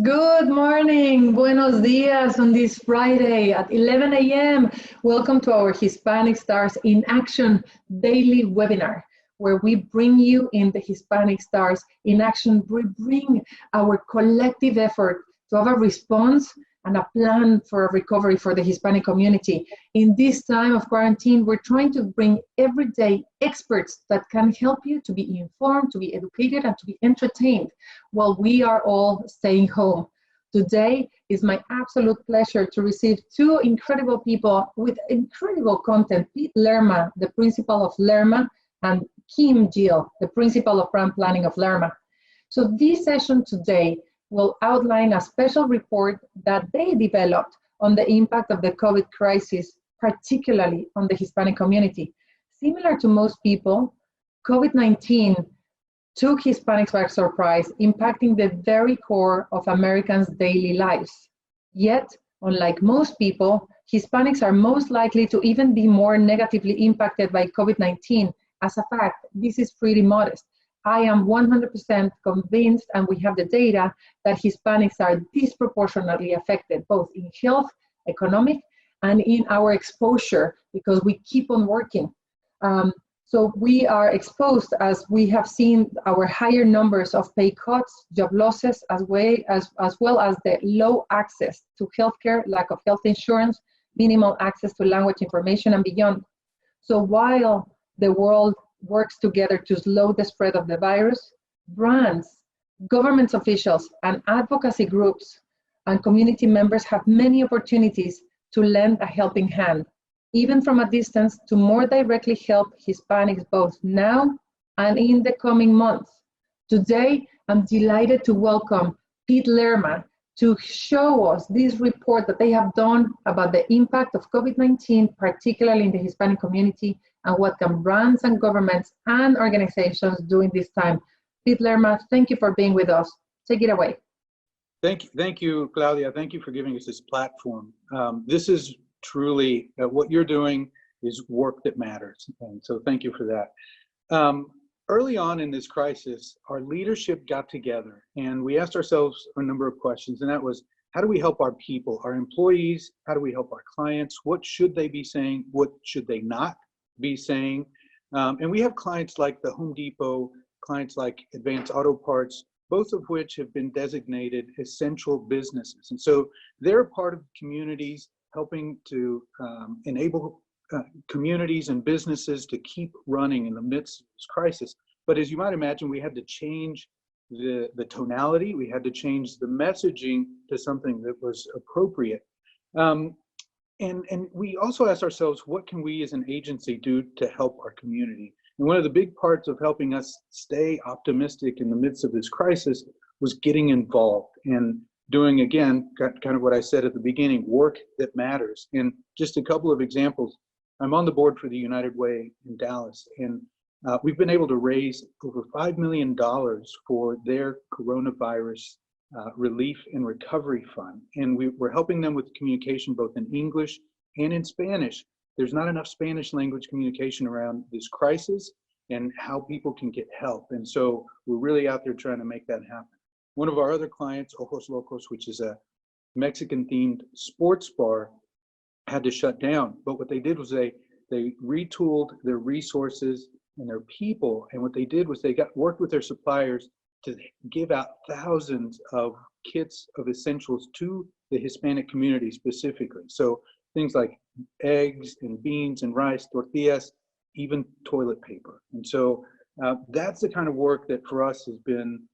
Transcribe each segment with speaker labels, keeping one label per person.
Speaker 1: Good morning, buenos dias on this Friday at 11 a.m. Welcome to our Hispanic Stars in Action daily webinar, where we bring you in the Hispanic Stars in Action. We bring our collective effort to have a response and a plan for a recovery for the Hispanic community. In this time of quarantine, we're trying to bring everyday experts that can help you to be informed, to be educated, and to be entertained while we are all staying home. Today is my absolute pleasure to receive two incredible people with incredible content: Pete Lerma, the principal of Lerma, and Quim, the principal of brand planning of Lerma. So this session today will outline a special report that they developed on the impact of the COVID crisis, particularly on the Hispanic community. Similar to most people, COVID-19 took Hispanics by surprise, impacting the very core of Americans' daily lives. Yet, unlike most people, Hispanics are most likely to even be more negatively impacted by COVID-19. As a fact, this is pretty modest. I am 100% convinced, and we have the data, that Hispanics are disproportionately affected, both in health, economic, and in our exposure, because we keep on working. So we are exposed, as we have seen, our higher numbers of pay cuts, job losses, as well as the low access to healthcare, lack of health insurance, minimal access to language information, and beyond. So while the world works together to slow the spread of the virus, brands, government officials, and advocacy groups and community members have many opportunities to lend a helping hand, even from a distance, to more directly help Hispanics both now and in the coming months. Today, I'm delighted to welcome Pete Lerma to show us this report that they have done about the impact of COVID-19, particularly in the Hispanic community, and what can brands and governments and organizations do in this time. Pete Lerma, thank you for being with us. Take it away.
Speaker 2: Thank you, Claudia. Thank you for giving us this platform. This is truly what you're doing is work that matters, and so thank you for that. Early on in this crisis, our leadership got together and we asked ourselves a number of questions, and that was, how do we help our people, our employees? How do we help our clients? What should they be saying? What should they not be saying? And we have clients like the Home Depot, clients like Advance Auto Parts, both of which have been designated essential businesses. And so they're part of communities, helping to enable communities and businesses to keep running in the midst of this crisis. But as you might imagine, we had to change the tonality, we had to change the messaging to something that was appropriate. And we also asked ourselves, what can we as an agency do to help our community? And one of the big parts of helping us stay optimistic in the midst of this crisis was getting involved and doing, again, kind of what I said at the beginning, work that matters. And just a couple of examples. I'm on the board for the United Way in Dallas, and we've been able to raise over $5 million for their coronavirus relief and recovery fund. And we're helping them with communication both in English and in Spanish. There's not enough Spanish language communication around this crisis and how people can get help. And so we're really out there trying to make that happen. One of our other clients, Ojos Locos, which is a Mexican-themed sports bar, had to shut down. But what they did was they retooled their resources and their people. And what they did was they worked with their suppliers to give out thousands of kits of essentials to the Hispanic community specifically. So things like eggs and beans and rice, tortillas, even toilet paper. And so that's the kind of work that for us has been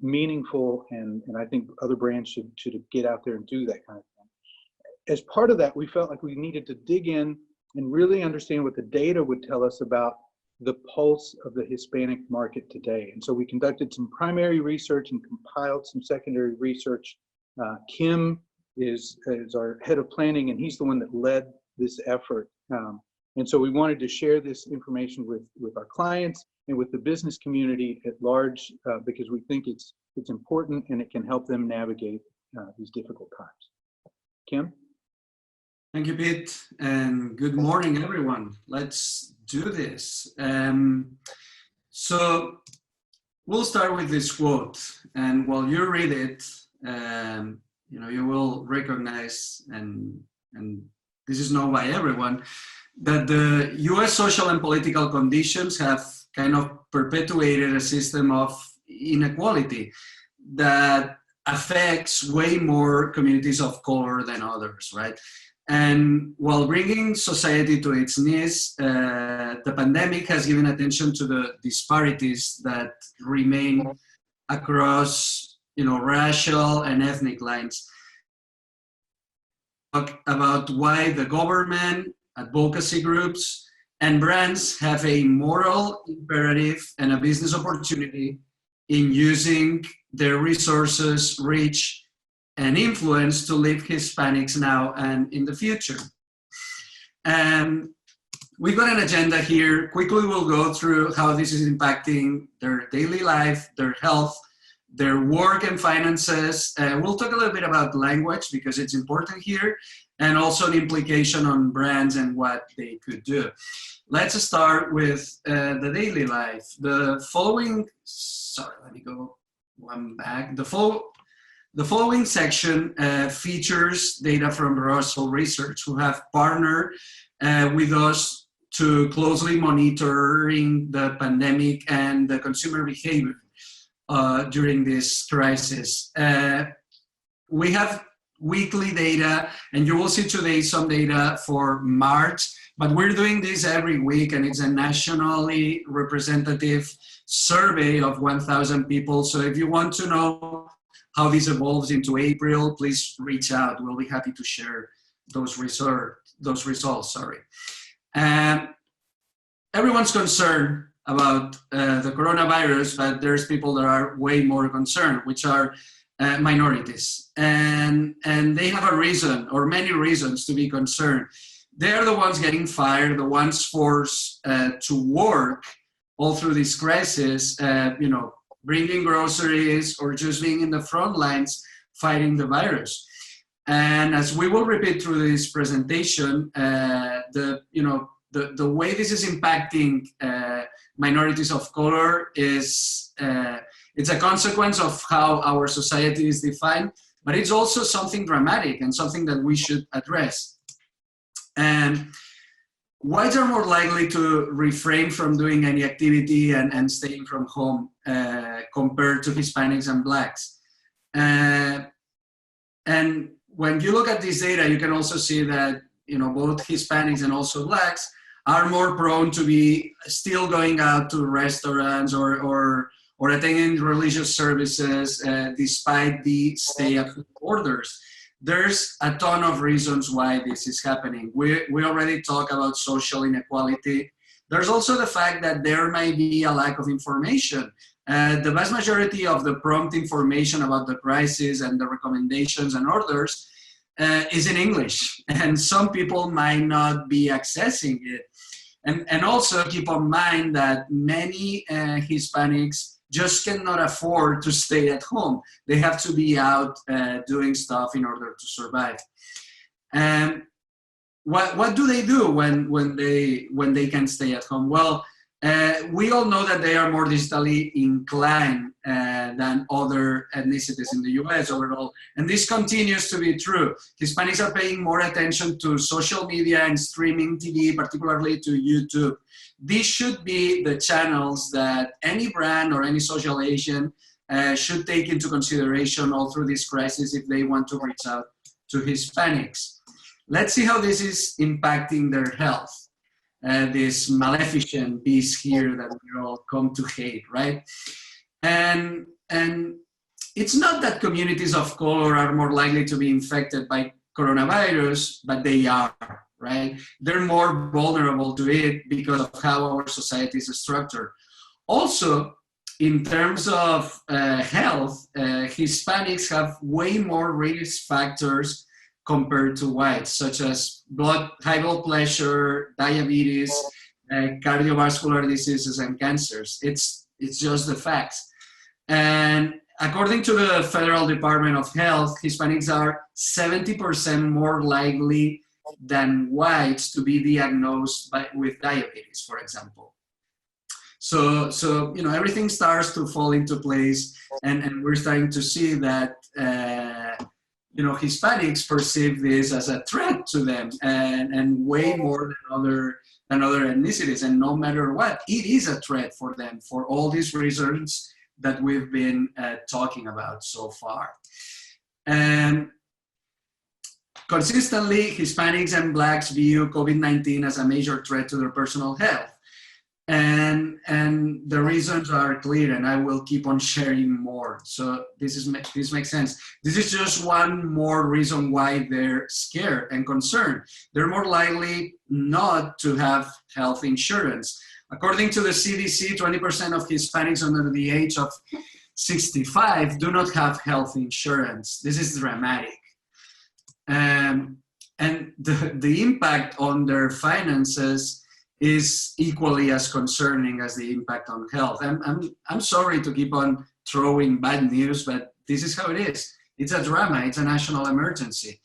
Speaker 2: meaningful, and I think other brands should get out there and do that kind of thing. As part of that, we felt like we needed to dig in and really understand what the data would tell us about the pulse of the Hispanic market today. And so we conducted some primary research and compiled some secondary research. Quim is our head of planning, and he's the one that led this effort. And so we wanted to share this information with our clients and with the business community at large, because we think it's important and it can help them navigate these difficult times. Kim?
Speaker 3: Thank you, Pete, and good morning, everyone. Let's do this. So we'll start with this quote, and while you read it, you will recognize, and this is known by everyone, that the US social and political conditions have kind of perpetuated a system of inequality that affects way more communities of color than others, right? And while bringing society to its knees, the pandemic has given attention to the disparities that remain across, racial and ethnic lines. Talk about why the government, advocacy groups, and brands have a moral imperative and a business opportunity in using their resources, reach, and influence to lift Hispanics now and in the future. We've got an agenda here. Quickly, we'll go through how this is impacting their daily life, their health, their work and finances. We'll talk a little bit about language because it's important here, and also the implication on brands and what they could do. Let's start with the daily life. The following, let me go one back. The following section features data from Russell Research, who have partnered with us to closely monitoring the pandemic and the consumer behavior during this crisis. We have weekly data, and you will see today some data for March, but we're doing this every week, and it's a nationally representative survey of 1,000 people. So if you want to know how this evolves into April, please reach out. We'll be happy to share those results. Everyone's concerned about the coronavirus, but there's people that are way more concerned, which are minorities. And they have a reason, or many reasons, to be concerned. They're the ones getting fired, the ones forced to work all through this crisis, bringing groceries or just being in the front lines fighting the virus. And as we will repeat through this presentation, the way this is impacting minorities of color is it's a consequence of how our society is defined, but it's also something dramatic and something that we should address. And whites are more likely to refrain from doing any activity and staying from home compared to Hispanics and Blacks. And when you look at this data, you can also see that both Hispanics and also Blacks are more prone to be still going out to restaurants or attending religious services despite the stay-at-home orders. There's a ton of reasons why this is happening. We already talked about social inequality. There's also the fact that there might be a lack of information. The vast majority of the prompt information about the crisis and the recommendations and orders is in English, and some people might not be accessing it. And also keep in mind that many Hispanics just cannot afford to stay at home. They have to be out doing stuff in order to survive. And what do they do when they can stay at home? Well, we all know that they are more digitally inclined than other ethnicities in the US overall. And this continues to be true. Hispanics are paying more attention to social media and streaming TV, particularly to YouTube. These should be the channels that any brand or any social agent should take into consideration all through this crisis if they want to reach out to Hispanics. Let's see how this is impacting their health. This maleficent beast here that we all come to hate, right? And it's not that communities of color are more likely to be infected by coronavirus, but they are, right? They're more vulnerable to it because of how our society is structured. Also, in terms of health, Hispanics have way more risk factors compared to whites, such as high blood pressure, diabetes, cardiovascular diseases, and cancers. It's just the facts. And according to the Federal Department of Health, Hispanics are 70% more likely than whites to be diagnosed with diabetes, for example. So everything starts to fall into place, and we're starting to see that Hispanics perceive this as a threat to them, and way more than other ethnicities. And no matter what, it is a threat for them for all these reasons that we've been talking about so far. And consistently, Hispanics and Blacks view COVID-19 as a major threat to their personal health. And the reasons are clear, and I will keep on sharing more. So this makes sense. This is just one more reason why they're scared and concerned. They're more likely not to have health insurance. According to the CDC, 20% of Hispanics under the age of 65 do not have health insurance. This is dramatic. And the impact on their finances is equally as concerning as the impact on health. I'm sorry to keep on throwing bad news, but this is how it is. It's a drama, it's a national emergency.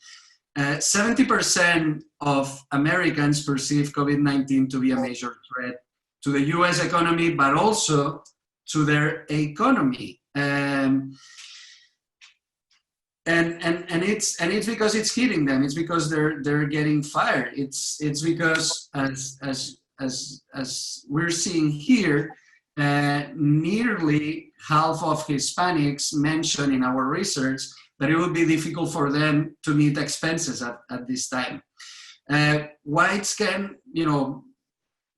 Speaker 3: 70% of Americans perceive COVID-19 to be a major threat to the US economy, but also to their economy. And it's because it's hitting them. It's because they're getting fired. It's because as we're seeing here, nearly half of Hispanics mentioned in our research that it would be difficult for them to meet expenses at this time. Whites can,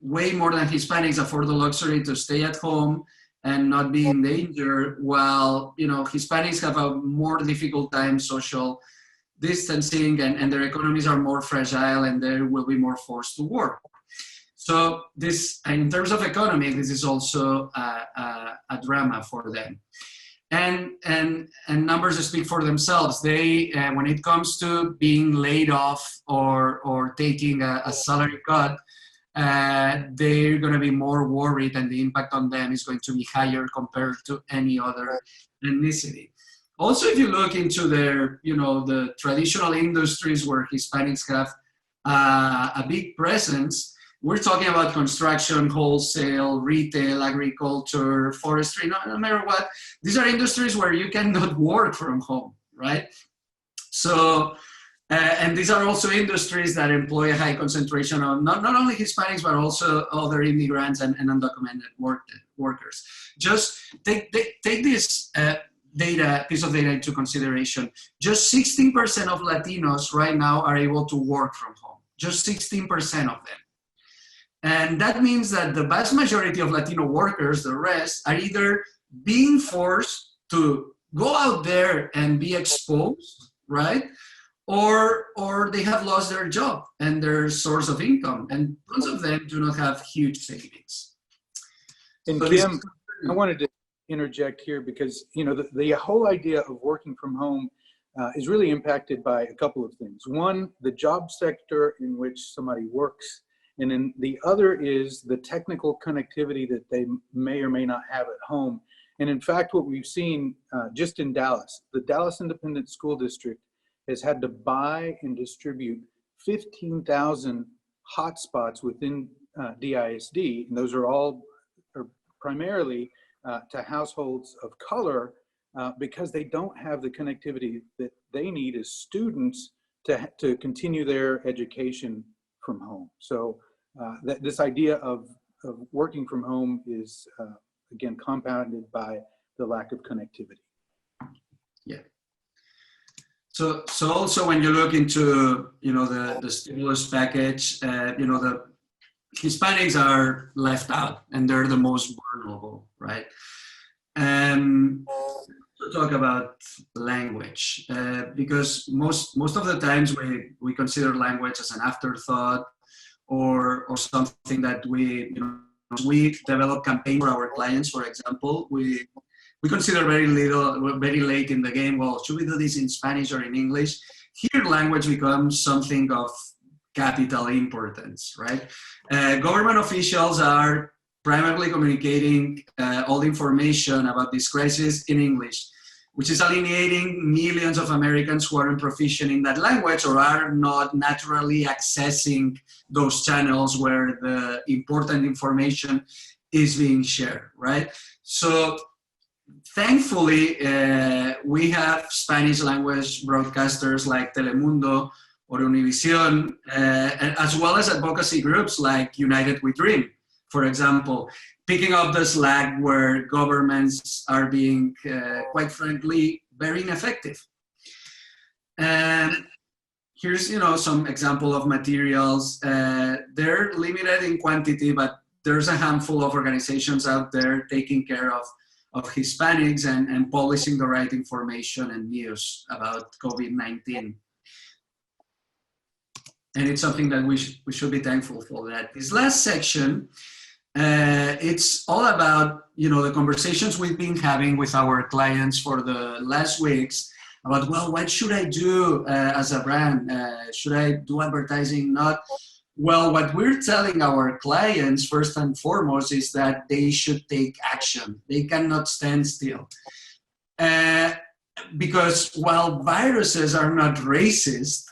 Speaker 3: way more than Hispanics afford the luxury to stay at home and not be in danger, while Hispanics have a more difficult time social distancing, and their economies are more fragile, and they will be more forced to work. So this, in terms of economy, this is also a drama for them. And numbers speak for themselves. They, when it comes to being laid off or taking a salary cut, they're going to be more worried, and the impact on them is going to be higher compared to any other ethnicity. Also, if you look into their, the traditional industries where Hispanics have a big presence, we're talking about construction, wholesale, retail, agriculture, forestry, no matter what. These are industries where you cannot work from home, right? So, and these are also industries that employ a high concentration of not only Hispanics, but also other immigrants and undocumented workers. Just take this piece of data into consideration. Just 16% of Latinos right now are able to work from home. Just 16% of them. And that means that the vast majority of Latino workers, the rest, are either being forced to go out there and be exposed, right? Or they have lost their job and their source of income, and tons of them do not have huge savings.
Speaker 2: And so Quim, I wanted to interject here because the whole idea of working from home is really impacted by a couple of things. One, the job sector in which somebody works, and then the other is the technical connectivity that they may or may not have at home. And in fact, what we've seen just in Dallas, the Dallas Independent School District has had to buy and distribute 15,000 hotspots within DISD, and those are primarily to households of color because they don't have the connectivity that they need as students to continue their education from home. So this idea of working from home is, again, compounded by the lack of connectivity.
Speaker 3: Yeah. So also when you look into, the stimulus package, the Hispanics are left out and they're the most vulnerable, right? To talk about language, because most of the times we consider language as an afterthought or something that we develop campaigns for our clients, for example. We consider very late in the game, well, should we do this in Spanish or in English? Here, language becomes something of capital importance, right? Government officials are primarily communicating all the information about this crisis in English, which is alienating millions of Americans who aren't proficient in that language or are not naturally accessing those channels where the important information is being shared, right? So thankfully, we have Spanish language broadcasters like Telemundo or Univision, as well as advocacy groups like United We Dream, for example, picking up the slack where governments are being, quite frankly, very ineffective. And here's, some example of materials. They're limited in quantity, but there's a handful of organizations out there taking care of Hispanics and publishing the right information and news about COVID-19. And it's something that we should be thankful for that. This last section, it's all about, the conversations we've been having with our clients for the last weeks about, well, what should I do as a brand? Should I do advertising? Not? Well, what we're telling our clients first and foremost is that they should take action. They cannot stand still. Because while viruses are not racist,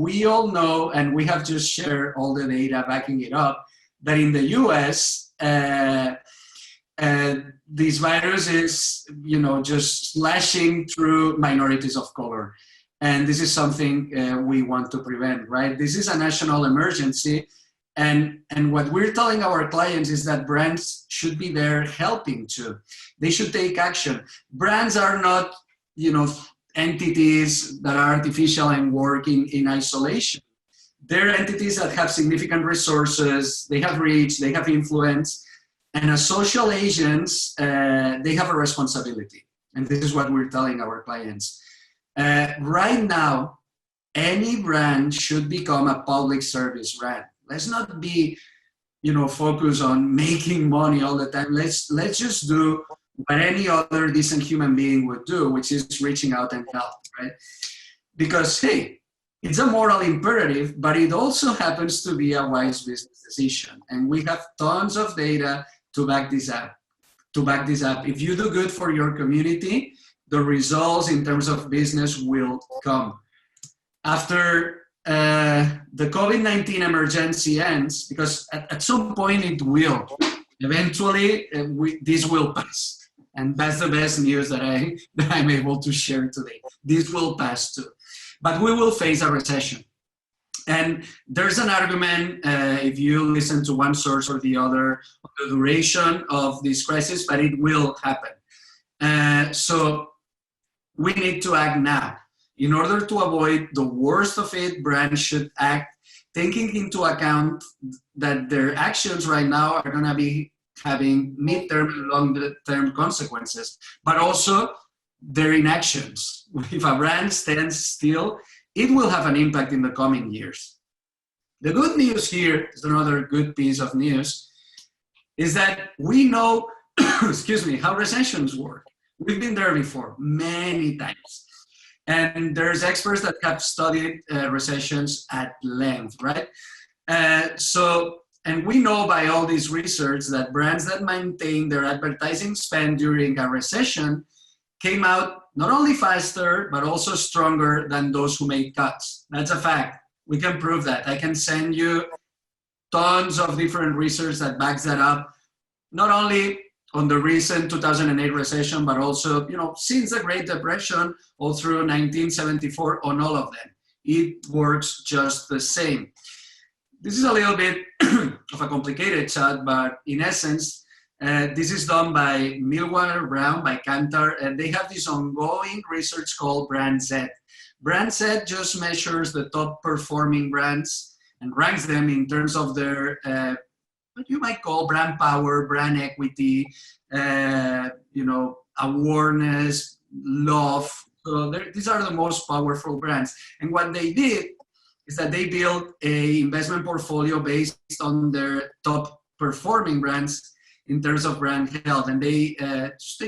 Speaker 3: we all know, and we have just shared all the data backing it up, that in the US, this virus is, just slashing through minorities of color. And this is something we want to prevent, right? This is a national emergency. And what we're telling our clients is that brands should be there helping too. They should take action. Brands are not, entities that are artificial and working in isolation. They're entities that have significant resources, they have reach, they have influence, and as social agents, they have a responsibility. And this is what we're telling our clients. Right now, any brand should become a public service brand. Let's not be, focused on making money all the time. Let's just do what any other decent human being would do, which is reaching out and help, right? Because, hey, it's a moral imperative, but it also happens to be a wise business decision. And we have tons of data to back this up. If you do good for your community, the results in terms of business will come. After the COVID-19 emergency ends, because at some point it will, eventually this will pass. And that's the best news that I'm able to share today. This will pass too. But we will face a recession. And there's an argument, if you listen to one source or the other, of the duration of this crisis, but it will happen. So we need to act now. In order to avoid the worst of it, brands should act taking into account that their actions right now are going to be having mid-term and long-term consequences, but also their inactions. If a brand stands still, it will have an impact in the coming years. The good news here is another good piece of news, is that we know, how recessions work. We've been there before, many times. And there's experts that have studied recessions at length, right? And we know by all this research that brands that maintain their advertising spend during a recession came out not only faster, but also stronger than those who made cuts. That's a fact. We can prove that. I can send you tons of different research that backs that up, not only on the recent 2008 recession, but also, since the Great Depression, all through 1974, on all of them. It works just the same. This is a little bit of a complicated chart, but in essence, this is done by Millward Brown, by Kantar, and they have this ongoing research called Brand Z. Brand Z just measures the top performing brands and ranks them in terms of their, what you might call brand power, brand equity, awareness, love. So these are the most powerful brands. And what they did is that they built a investment portfolio based on their top performing brands in terms of brand health, and they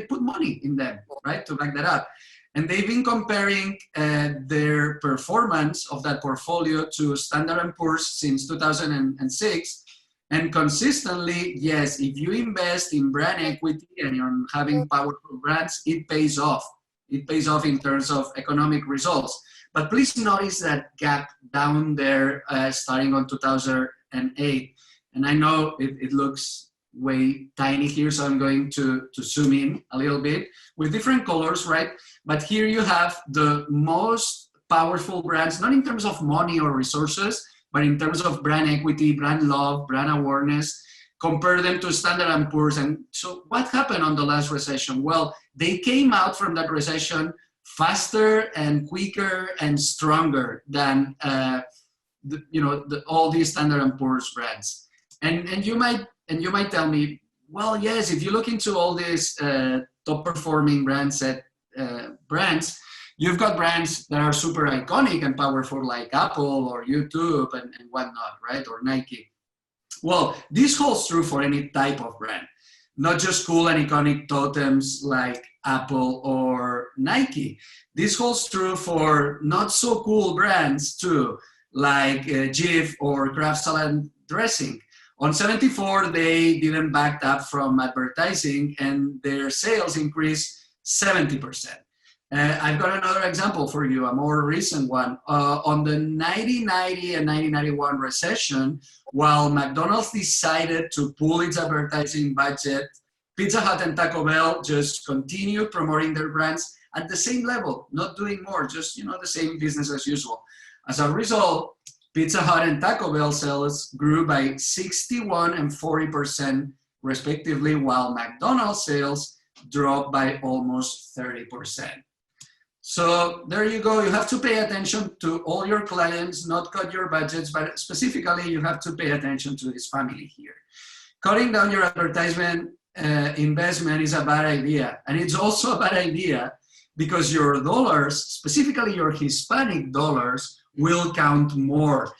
Speaker 3: put money in them, right, to back that up. And they've been comparing their performance of that portfolio to Standard & Poor's since 2006, and consistently, yes, if you invest in brand equity and you're having powerful brands, it pays off. It pays off in terms of economic results. But please notice that gap down there starting on 2008. And I know it looks way tiny here, so I'm going to zoom in a little bit with different colors, right? But here you have the most powerful brands, not in terms of money or resources, but in terms of brand equity, brand love, brand awareness. Compare them to Standard & Poor's. And so what happened on the last recession? Well, they came out from that recession faster and quicker and stronger than all these Standard & Poor's brands. And you might tell me, well, yes, if you look into all these top performing brands, you've got brands that are super iconic and powerful, like Apple or YouTube and whatnot, right? Or Nike. Well, this holds true for any type of brand, not just cool and iconic totems like Apple or Nike. This holds true for not so cool brands too, like Jif or Kraft Salad Dressing. On 74, they didn't back up from advertising and their sales increased 70%. I've got another example for you, a more recent one. On the 1990 and 1991 recession, while McDonald's decided to pull its advertising budget, Pizza Hut and Taco Bell just continued promoting their brands at the same level, not doing more, just the same business as usual. As a result, Pizza Hut and Taco Bell sales grew by 61 and 40% respectively, while McDonald's sales dropped by almost 30%. So there you go. You have to pay attention to all your clients, not cut your budgets, but specifically you have to pay attention to this family here. Cutting down your advertisement investment is a bad idea. And it's also a bad idea because your dollars, specifically your Hispanic dollars, will count more,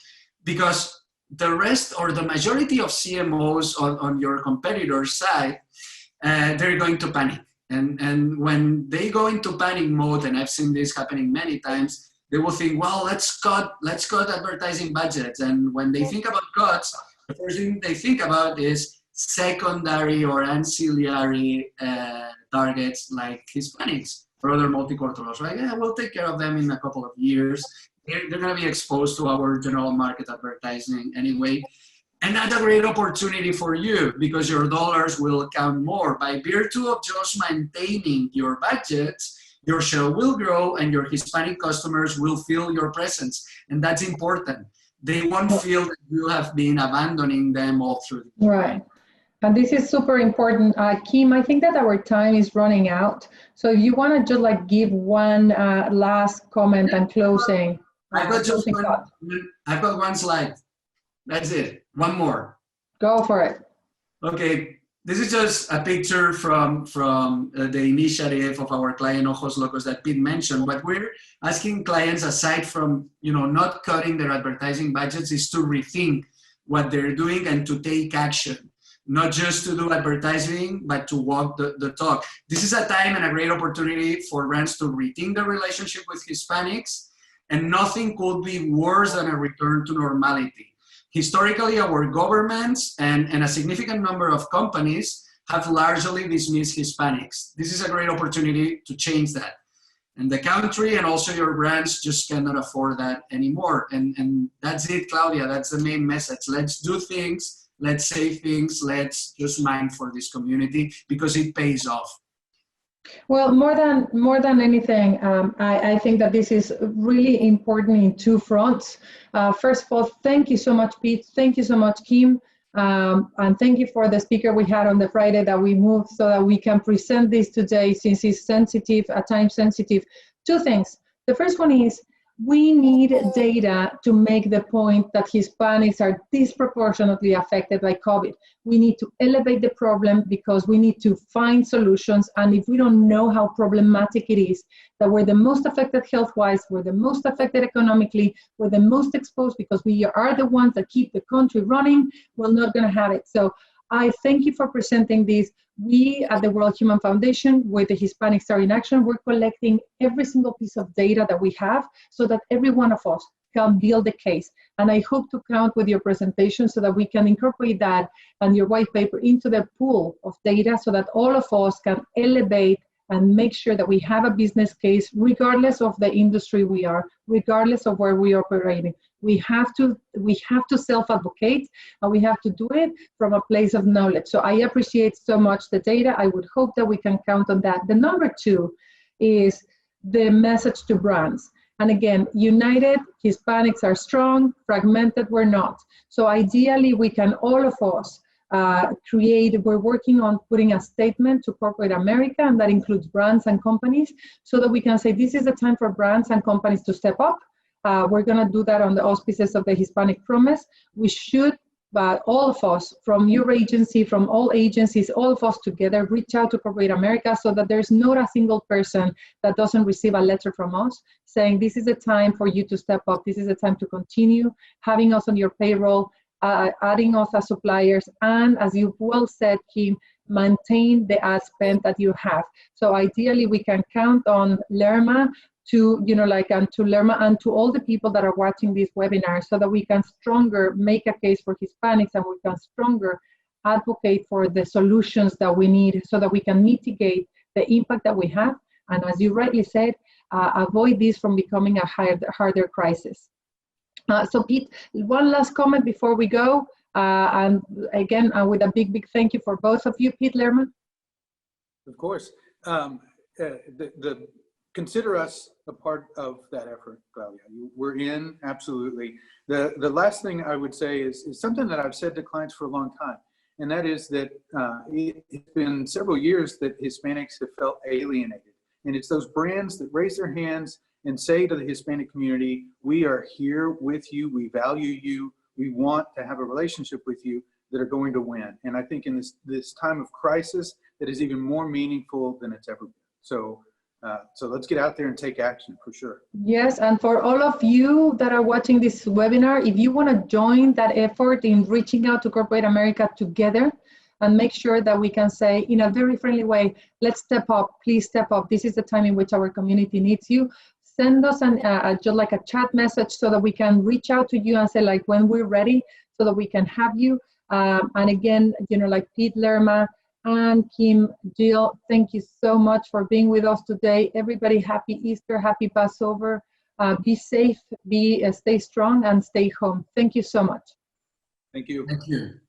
Speaker 3: because the rest or the majority of CMOs on your competitor's side, they're going to panic. And when they go into panic mode, and I've seen this happening many times, they will think, well, let's cut advertising budgets. And when they think about cuts, the first thing they think about is secondary or ancillary targets like Hispanics or other multiculturals, right? Yeah, we'll take care of them in a couple of years. They're going to be exposed to our general market advertising anyway. And that's a great opportunity for you because your dollars will count more. By virtue of just maintaining your budgets, your share will grow and your Hispanic customers will feel your presence. And that's important. They won't feel that you have been abandoning them all through.
Speaker 1: Right. And this is super important. Kim, I think that our time is running out. So if you want to just give one last comment and closing.
Speaker 3: I've got one slide. That's it. One more.
Speaker 1: Go for it.
Speaker 3: Okay. This is just a picture from the initiative of our client Ojos Locos that Pete mentioned. What we're asking clients, aside from not cutting their advertising budgets, is to rethink what they're doing and to take action. Not just to do advertising, but to walk the talk. This is a time and a great opportunity for brands to rethink their relationship with Hispanics, and nothing could be worse than a return to normality. Historically, our governments and a significant number of companies have largely dismissed Hispanics. This is a great opportunity to change that. And the country and also your brands just cannot afford that anymore. And that's it, Claudia. That's the main message. Let's do things. Let's say things. Let's just mind for this community because it pays off.
Speaker 1: Well, more than anything, I think that this is really important in two fronts. First of all, thank you so much, Pete. Thank you so much, Kim. And thank you for the speaker we had on the Friday that we moved so that we can present this today, since it's sensitive, time sensitive. Two things. The first one is we need data to make the point that Hispanics are disproportionately affected by COVID. We need to elevate the problem because we need to find solutions. And if we don't know how problematic it is, that we're the most affected health-wise, we're the most affected economically, we're the most exposed because we are the ones that keep the country running, we're not going to have it. So I thank you for presenting this. We at the World Human Foundation with the Hispanic Star in Action, we're collecting every single piece of data that we have so that every one of us can build a case. And I hope to count with your presentation so that we can incorporate that and your white paper into the pool of data so that all of us can elevate and make sure that we have a business case regardless of the industry we are, regardless of where we are operating. We have to self-advocate, and we have to do it from a place of knowledge. So I appreciate so much the data. I would hope that we can count on that. The number two is the message to brands. And again, united, Hispanics are strong, fragmented, we're not. So ideally, we can, all of us, we're working on putting a statement to corporate America, and that includes brands and companies, so that we can say this is the time for brands and companies to step up. We're going to do that on the auspices of the Hispanic Promise. We should, all of us, from your agency, from all agencies, all of us together, reach out to corporate America, so that there's not a single person that doesn't receive a letter from us saying this is the time for you to step up, this is the time to continue having us on your payroll, adding us as suppliers, and as you well said, Kim, maintain the ad spend that you have. So ideally, we can count on Lerma to, and to Lerma and to all the people that are watching this webinar, so that we can stronger make a case for Hispanics, and we can stronger advocate for the solutions that we need, so that we can mitigate the impact that we have. And as you rightly said, avoid this from becoming a harder crisis. So Pete, one last comment before we go, and again, with a big thank you for both of you, Pete, Lerma.
Speaker 2: Of course. Consider us a part of that effort, Claudia. We're in, absolutely. The last thing I would say is something that I've said to clients for a long time, and that is that it's been several years that Hispanics have felt alienated. And it's those brands that raise their hands and say to the Hispanic community, we are here with you, we value you, we want to have a relationship with you, that are going to win. And I think in this time of crisis, that is even more meaningful than it's ever been. So let's get out there and take action, for sure.
Speaker 1: Yes, and for all of you that are watching this webinar, if you want to join that effort in reaching out to corporate America together, and make sure that we can say in a very friendly way, let's step up, please step up. This is the time in which our community needs you. Send us just like a chat message, so that we can reach out to you and say like when we're ready, so that we can have you. And again, like Pete, Lerma, and Kim, Jill, thank you so much for being with us today. Everybody, happy Easter, happy Passover. Be safe, stay strong, and stay home. Thank you so much.
Speaker 2: Thank you.
Speaker 3: Thank you.